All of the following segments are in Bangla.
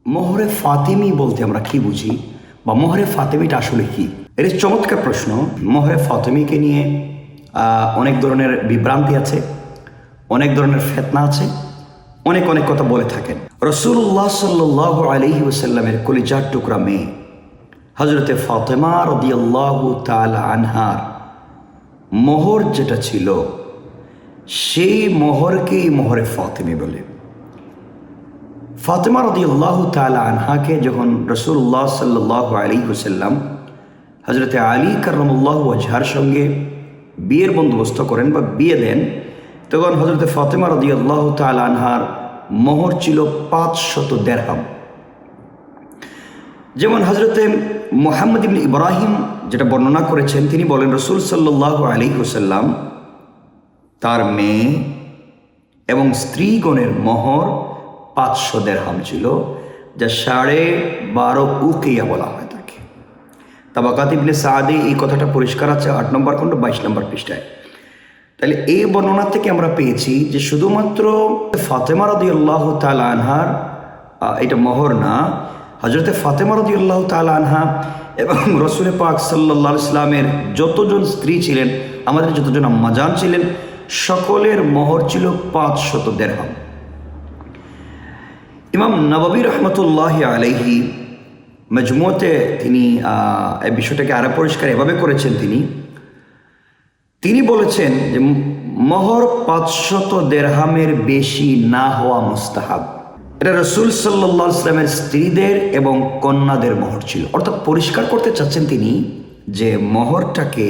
মোহরে ফাতেমি বলতে আমরা কি বুঝি বা মোহরে ফাতেমিটা আসলে কি? এর চমৎকার প্রশ্ন। মোহরে ফাতেমিকে নিয়ে অনেক ধরনের বিভ্রান্তি আছে, অনেক ধরনের ফেতনা আছে, অনেক অনেক কথা বলে থাকেন। রাসূলুল্লাহ সাল্লাল্লাহু আলাইহি ওয়াসাল্লামের কলিজার টুকরা মেয়ে হযরতে ফাতেমা রাদিয়াল্লাহু তাআলা আনহার মোহর যেটা ছিল, সেই মোহরকেই মোহরে ফাতেমি বলে। ফাতেমা রাদিয়াল্লাহু তাআলা আনহাকে যখন রাসূলুল্লাহ সাল্লাল্লাহু আলাইহি ওয়াসাল্লাম হযরতে আলী কাররামাল্লাহু ওয়াজহার সঙ্গে বিয়ের বন্দোবস্ত করেন বা বিয়ে দেন, তখন হযরতে ফাতেমা রাদিয়াল্লাহু তাআলা আনহার মোহর ছিল 500 দিরহাম। যেমন হযরতে মুহাম্মদ ইবনে ইব্রাহিম যেটা বর্ণনা করেছেন, তিনি বলেন রাসূল সাল্লাল্লাহু আলাইহি ওয়াসাল্লাম তার মেয়ে এবং স্ত্রীগণের মোহর 500 দিরহাম ছিল, যা 12.5 উকিয়া বলা হয় তাকে। তাবাকাত ইবনে সাদি এই কথাটা পরিষ্কার আছে 8 নম্বর খণ্ড 22 নম্বর পৃষ্ঠায়। তাহলে এই বর্ণনা থেকে আমরা পেয়েছি যে শুধুমাত্র ফাতেমা রাদিয়াল্লাহু তাআলা আনহার এটা মোহর না, হযরতে ফাতেমা রাদিয়াল্লাহু তাআলা আনহা এবং রাসূল পাক সাল্লাল্লাহু আলাইহি ওয়াসাল্লামের যতজন স্ত্রী ছিলেন, আমাদের যতজন আম্মাজান ছিলেন, সকলের মোহর ছিল 500 দিরহাম। ইমাম নববী রহমতুল্লাহ আলাইহি মজমুতে তিনি এই বিষয়টাকে আরো পরিষ্কার এভাবে করেছেন। তিনি বলেছেন যে মোহর 500 দিরহামের বেশি না হওয়া মুস্তাহাব। এটা রাসূল সাল্লাল্লাহু আলাইহি ওয়াসাল্লামের স্ত্রীদের এবং কন্যাদের মোহর ছিল। অর্থাৎ পরিষ্কার করতে চাচ্ছেন তিনি যে মোহরটাকে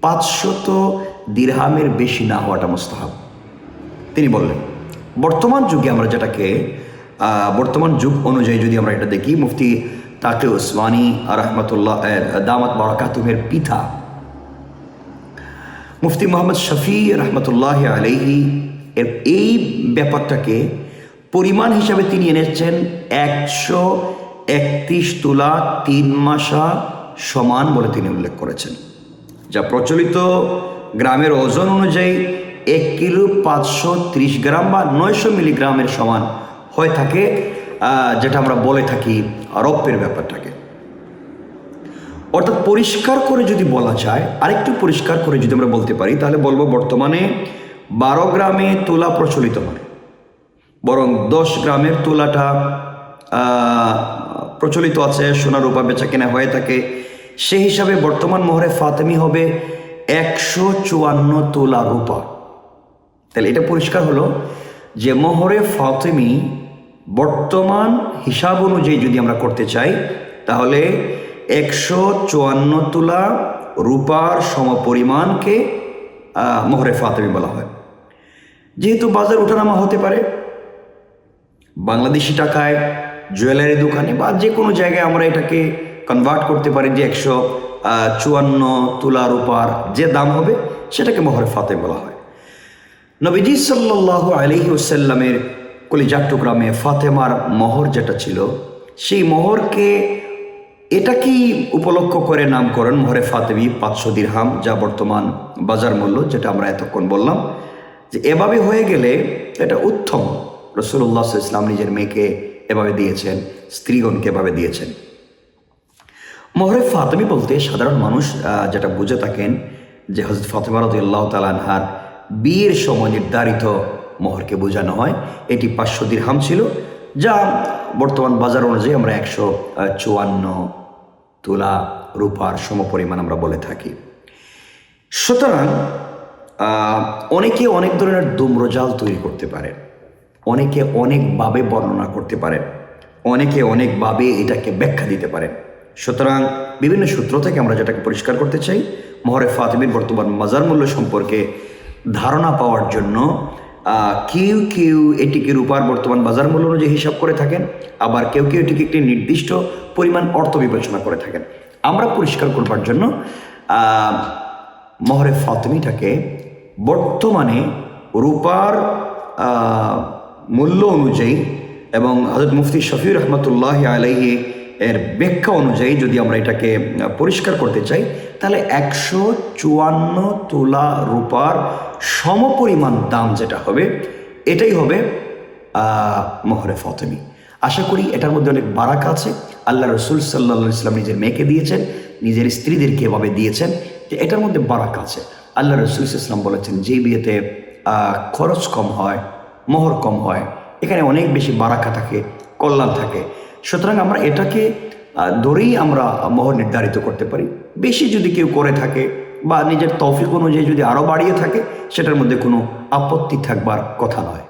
500 দিরহামের বেশি না হওয়াটা মুস্তাহাব। তিনি বললেন বর্তমান যুগে আমরা যেটাকে বর্তমান যুগ অনুযায়ী যদি আমরা এটা দেখি, মুফতি তাকি উসমানী রাহমাতুল্লাহ দামাত বারাকাতুহের পিতা মুফতি মুহাম্মদ শফি রহমতুল্লাহ আলাইহি এর এই ব্যাপারটাকে পরিমাণ হিসাবে তিনি এনেছেন 131 তোলা 3 মাসা সমান বলে তিনি উল্লেখ করেছেন, যা প্রচলিত গ্রামের ওজন অনুযায়ী 1 কিলো 530 গ্রাম বা 900 মিলিগ্রামের সমান হয়ে থাকে, যেটা আমরা বলে থাকি রৌপ্যের ব্যাপারটাকে। অর্থাৎ পরিষ্কার করে যদি বলা যায়, আরেকটু পরিষ্কার করে যদি আমরা বলতে পারি, তাহলে বলবো বর্তমানে 12 গ্রামে তোলা প্রচলিত নয়, বরং 10 গ্রামের তোলাটা প্রচলিত আছে, সোনা রূপা বেচা কেনা হয়ে থাকে। সেই হিসাবে বর্তমান মোহরে ফাতেমি হবে 154 তোলা রূপা। তাহলে এটা পরিষ্কার হলো যে মোহরে ফাতেমি বর্তমান হিসাব অনুযায়ী যদি আমরা করতে চাই, তাহলে 154 তোলা রূপার সমপরিমাণকে মোহরে ফাতেমি বলা হয়। যেহেতু বাজার ওঠানামা হতে পারে, বাংলাদেশি টাকায় জুয়েলারি দোকানে বা যে কোনো জায়গায় আমরা এটাকে কনভার্ট করতে পারি যে 154 তোলা রূপার যে দাম হবে সেটাকে মোহরে ফাতেমি বলা হয়। নবীজি সাল্লাল্লাহু আলাইহি ওয়াসাল্লামের কলিজার টুকরা মেয়ে ফাতেমার মোহর যেটা ছিল, সেই মোহরকে এটাকেই উপলক্ষ করে নামকরণ মোহরে ফাতেমি 500 দিরহাম, যা বর্তমান বাজার মূল্য, যেটা আমরা এতক্ষণ বললাম। যে এভাবে হয়ে গেলে এটা উত্তম। রাসূলুল্লাহ সাল্লাল্লাহু আলাইহি ওয়াসাল্লাম নিজের মেয়েকে এভাবে দিয়েছেন, স্ত্রীগণকে এভাবে দিয়েছেন। মোহরে ফাতেমি বলতে সাধারণ মানুষ যেটা বুঝে থাকেন যে হযরত ফাতেমা রাদিয়াল্লাহু তাআলা আনহার বিয়ের সময় নির্ধারিত মোহরকে বোঝানো হয়। এটি 500 দিরহাম ছিল, যা বর্তমান বাজার অনুযায়ী আমরা 154 তোলা রূপার সমপরিমাণ আমরা বলে থাকি। সুতরাং অনেকে অনেক ধরনের দুম্রজাল তৈরি করতে পারে, অনেকে অনেকভাবে বর্ণনা করতে পারে, অনেকে অনেকভাবে এটাকে ব্যাখ্যা দিতে পারে। সুতরাং বিভিন্ন সূত্র থেকে আমরা যেটাকে পরিষ্কার করতে চাই, মোহরে ফাতেমির বর্তমান বাজার মূল্য সম্পর্কে ধারণা পাওয়ার জন্য কেউ কেউ এটিকে রূপার বর্তমান বাজার মূল্য অনুযায়ী হিসাব করে থাকেন, আবার কেউ কেউ এটিকে একটি নির্দিষ্ট পরিমাণ অর্থ বিবেচনা করে থাকেন। আমরা পরিষ্কার করবার জন্য মোহরে ফাতেমিটাকে বর্তমানে রূপার মূল্য অনুযায়ী এবং হযরত মুফতি শফি রহমতুল্লাহ আলাইহি এর ব্যাখ্যা অনুযায়ী যদি আমরা এটাকে পরিষ্কার করতে চাই, তাহলে 154 তোলা রূপার সমপরিমাণ দাম যেটা হবে, এটাই হবে মোহরে ফাতেমি। আশা করি এটার মধ্যে অনেক বারাকা আছে। আল্লাহ রসুল সাল্লাল্লাহু আলাইহি ওয়াসাল্লাম নিজের মেয়েকে দিয়েছেন, নিজের স্ত্রীদেরকে এভাবে দিয়েছেন, যে এটার মধ্যে বারাকা আছে। আল্লাহ রসুল ইসলাম বলেছেন যে বিয়েতে খরচ কম হয়, মোহর কম হয়, এখানে অনেক বেশি বারাকা থাকে, কল্যাণ থাকে। সুতরাং আমরা এটাকে ধরেই আমরা মোহর নির্ধারিত করতে পারি। বেশি যদি কেউ করে থাকে বা নিজের তৌফিক অনুযায়ী যদি আরও বাড়িয়ে থাকে, সেটার মধ্যে কোনো আপত্তি থাকবার কথা নয়।